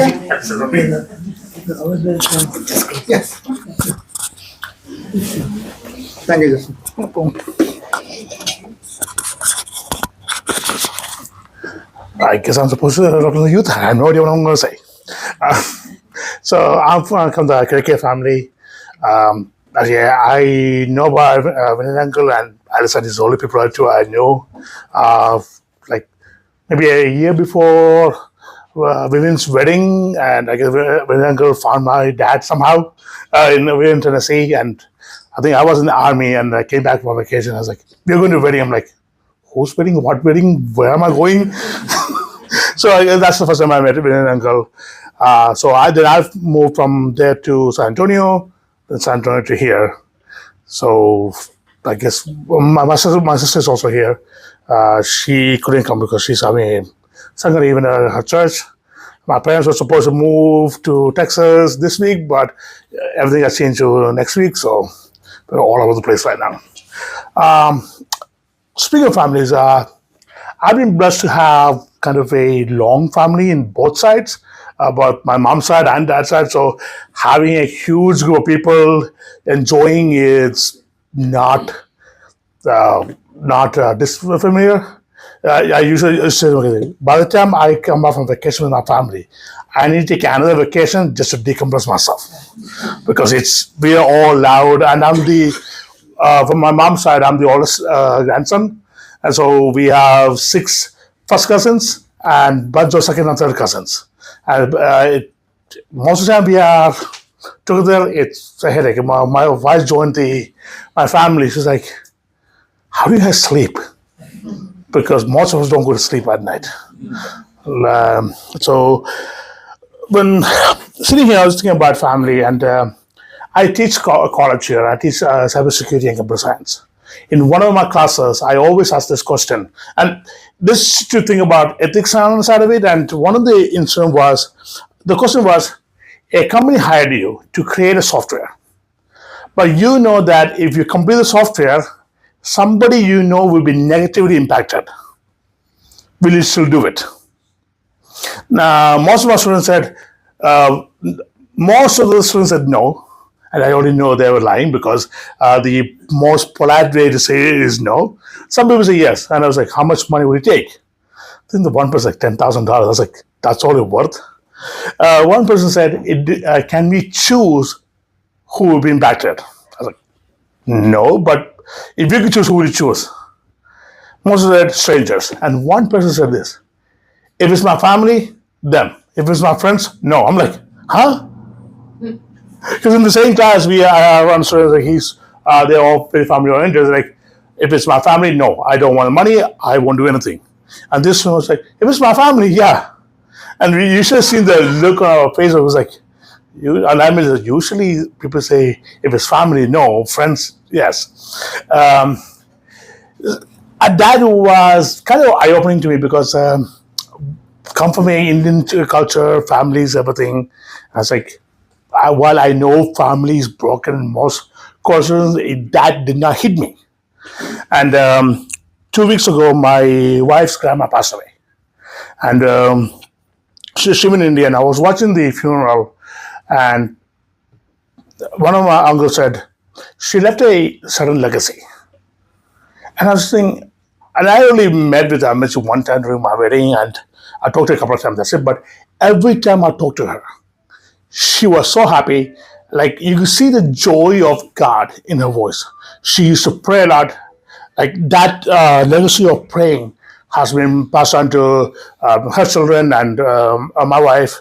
Okay. Absolutely. Yes. Thank you, Justin. I guess I'm supposed to represent the youth. I have no idea what I'm going to say. Uh, so I'm from the KK family. Yeah, I know about Vinay uncle and Alison is the only people I know. Uh, like maybe a year before Vivian's wedding, and I guess Vinay uncle found my dad somehow in Tennessee, and I think I was in the army, and I came back from vacation. I was like, "We're going to a wedding." I'm like, "Whose wedding? What wedding? Where am I going?" So that's the first time I met an uncle. I've moved from there to San Antonio, then San Antonio to here. So I guess my sister is also here. She couldn't come because she's having a Sangha even at her church. My parents were supposed to move to Texas this week, but everything has changed to next week. So we're all over the place right now. Speaking of families, I've been blessed to have kind of a long family in both sides, but my mom's side and dad's side. So having a huge group of people enjoying is not disfamiliar. I usually say, okay, by the time I come back from vacation with my family, I need to take another vacation just to decompress myself because we are all loud, and I'm the from my mom's side, I'm the oldest grandson, and so we have six first cousins and bunch of second and third cousins. And most of the time we are together. It's a headache. My wife joined my family. She's like, "How do you guys sleep?" Because most of us don't go to sleep at night. So when sitting here, I was thinking about family, and I teach college here. I teach cybersecurity and computer science. In one of my classes, I always ask this question, and this to think about ethics on the side of it. And one of the question was, a company hired you to create a software, but you know that if you complete the software, somebody you know will be negatively impacted. Will you still do it? Now, most of my students said, most of the students said no. And I already know they were lying because the most polite way to say it is no. Some people say yes. And I was like, how much money would it take? Then the one person like $10,000. I was like, that's all it's worth. One person said, can we choose who will be impacted? I was like, no, but if you could choose, who would you choose? Most of them said strangers. And one person said this, if it's my family, them. If it's my friends, no. I'm like, huh? Because in the same class, we run students like they're all very family oriented. Like, if it's my family, no, I don't want the money. I won't do anything. And this one was like, if it's my family, yeah. And you should have seen the look on our face. It was like, and I mean, usually people say, if it's family, no. Friends, yes. That was kind of eye opening to me because come from an Indian culture, families, everything. I was like, while I know family is broken in most cultures, that did not hit me. And 2 weeks ago, my wife's grandma passed away. And she's in India, and I was watching the funeral, and one of my uncles said, she left a certain legacy. And I was thinking, and I only met with her, I met her one time during my wedding, and I talked to her a couple of times, that's it. But every time I talked to her, she was so happy. Like you could see the joy of God in her voice. She used to pray a lot. Like that legacy of praying has been passed on to her children and my wife.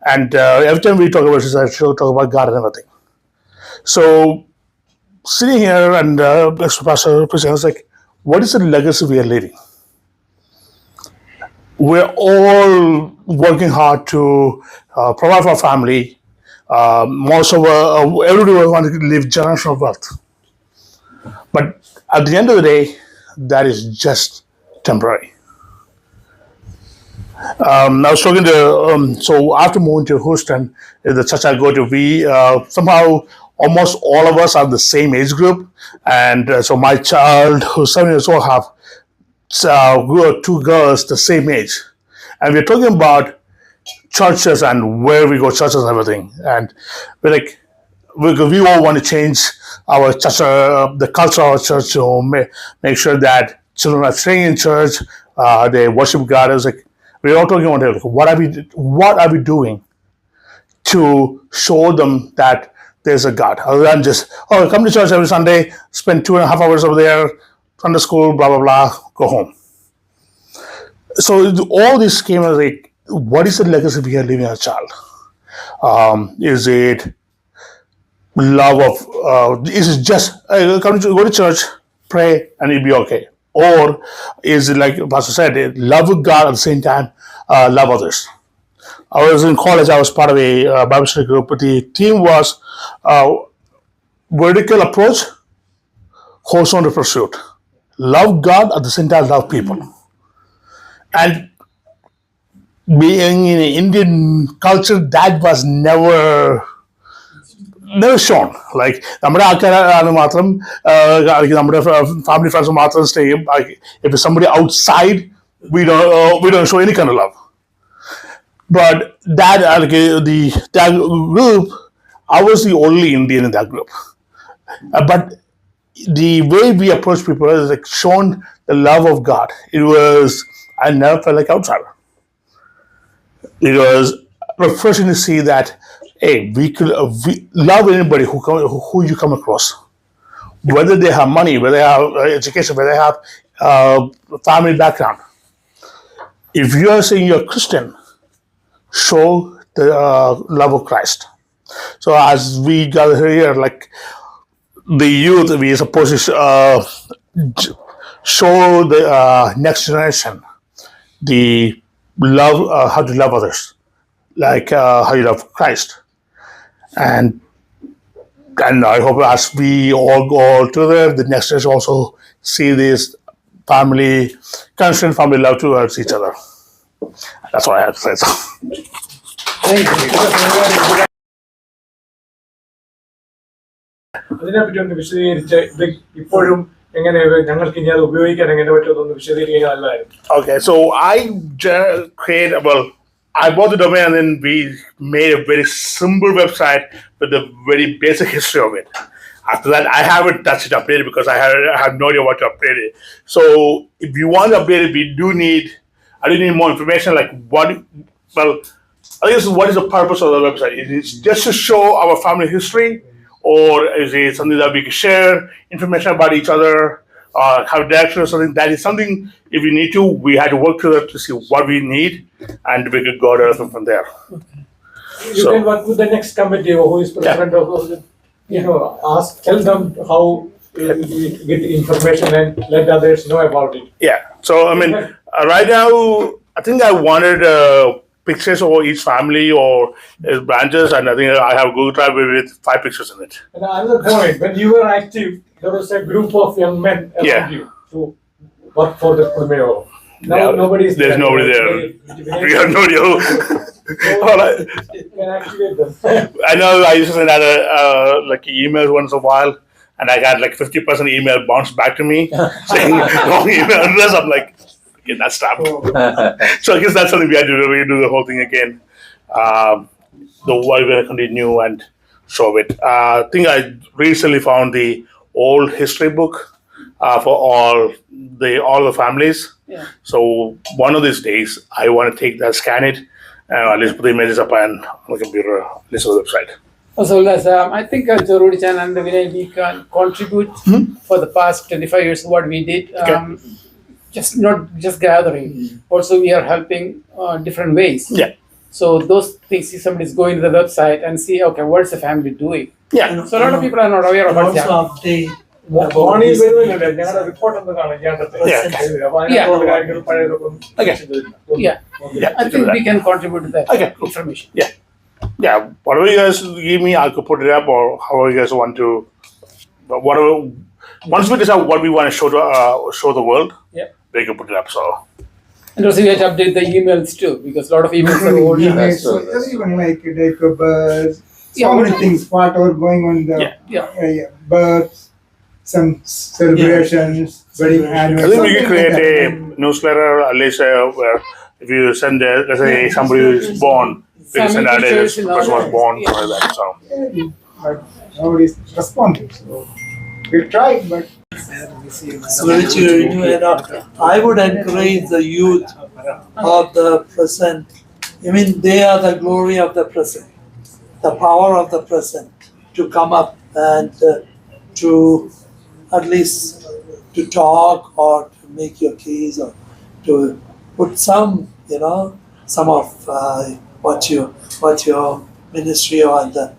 And every time we talk about it, she'll talk about God and everything. So sitting here and Pastor President was like, what is the legacy we are leaving? We're all working hard to provide for our family. Most of everybody wants to live generational wealth. But at the end of the day, that is just temporary. I was talking to, so after moving to Houston, the church I go to, we somehow almost all of us are the same age group. And so my child, who's 7 years old, have two girls the same age. And we're talking about churches and where we go churches and everything. And we're like, we all want to change our church, the culture of our church to make sure that children are staying in church, they worship God. It's like we're all talking about it. Like, what are we doing to show them that there's a God, other than just come to church every Sunday, spend 2.5 hours over there, Sunday school, blah blah blah, go home. So all this came as like, what is the legacy we are leaving our child? Is it love of? Is it just go to church, pray, and it'll be okay? Or is it like Pastor said, love with God at the same time, love others? I was in college. I was part of a Bible study group, but the theme was vertical approach, horizontal pursuit. Love God at the same time, love people. And being in Indian culture, that was never shown. Like നമ്മുടെ ആൾക്കാരാണ് മാത്രം നമ്മുടെ family friends മാത്രം stay. If it's somebody outside, we don't show any kind of love. But that that group, I was the only Indian in that group. But the way we approach people is like shown the love of God. It was, I never felt like outsider. It was refreshing to see that hey, we love anybody who you come across, whether they have money, whether they have education, whether they have family background. If you are saying you're a Christian, show the love of Christ. So as we gather here, like the youth, we are supposed to show the next generation the love, how to love others, like how you love Christ. And I hope as we all go together, the next generation also see this family, constant family love towards each other. That's what I have to say. So. Thank you. അതിനെപ്പറ്റി ഒന്ന് വിശദീകരിച്ച് ഇത് ഇപ്പോഴും എങ്ങനെ ഞങ്ങൾക്ക് ഇനി അത് ഉപയോഗിക്കാൻ എങ്ങനെ പറ്റുമെന്നൊന്ന് വിശദീകരിക്കാൻ നല്ലതായിരുന്നു. Okay, so I bought the domain and then we made a very simple website with a very basic history of it. After that, I haven't touched it, updated because I have no idea what to update it. So if you want to update it, I do need more information, like I guess what is the purpose of the website? Is it just to show our family history, or is it something that we can share information about each other, have direction or something? That is something, if we need to, we had to work together to see what we need, and we could go to from there. You can work with the next committee who is president of, tell them how we get information and let others know about it. Yeah. So I mean, right now, I think I wanted pictures of each family or branches, and I think I have Google Drive with 5 pictures in it. And another point, when you were active, there was a group of young men around you to work for the mayor. Now nobody is there. There's nobody there. We have no idea. You can activate them. I know I used to send out like emails once in a while, and I got like 50% email bounced back to me saying wrong email address. I'm like, get that stopped. So I guess that's something we had to do. We do the whole thing again. We're going to continue and show it. I think I recently found the old history book for all the families. Yeah. So one of these days, I want to take that, scan it, and at least put the images up on the computer, list of the website. So, I think Jorudichan and Vinay, we can contribute for the past 25 years what we did. Not just gathering. Also, we are helping different ways. Yeah. So those things, if somebody's going to the website and see, okay, what's the family doing? Yeah. So a lot of people are not aware about that. Morning വരുന്നില്ല ഞങ്ങളുടെ report ഒന്ന് കാണാം I think we can contribute to that information. Yeah, whatever you guys give me, I could put it up, or however you guys want to. Whatever. Once we decide what we want to show the world, we can put it up. So. And also, we have to update the emails too, because a lot of emails are old. Even like births, so many things, whatever going on the births, some celebrations, wedding I think we can create a newsletter, at least where If you send, let's say somebody who is born, we Family send a day this pictures and person all was that. born, Yeah. something like that. So But nobody's responding. So we tried, but Spiritual new era. I would encourage the youth of the present. I mean, they are the glory of the present, the power of the present, to come up and to at least to talk or to make your case or to put some, some of what your ministry or the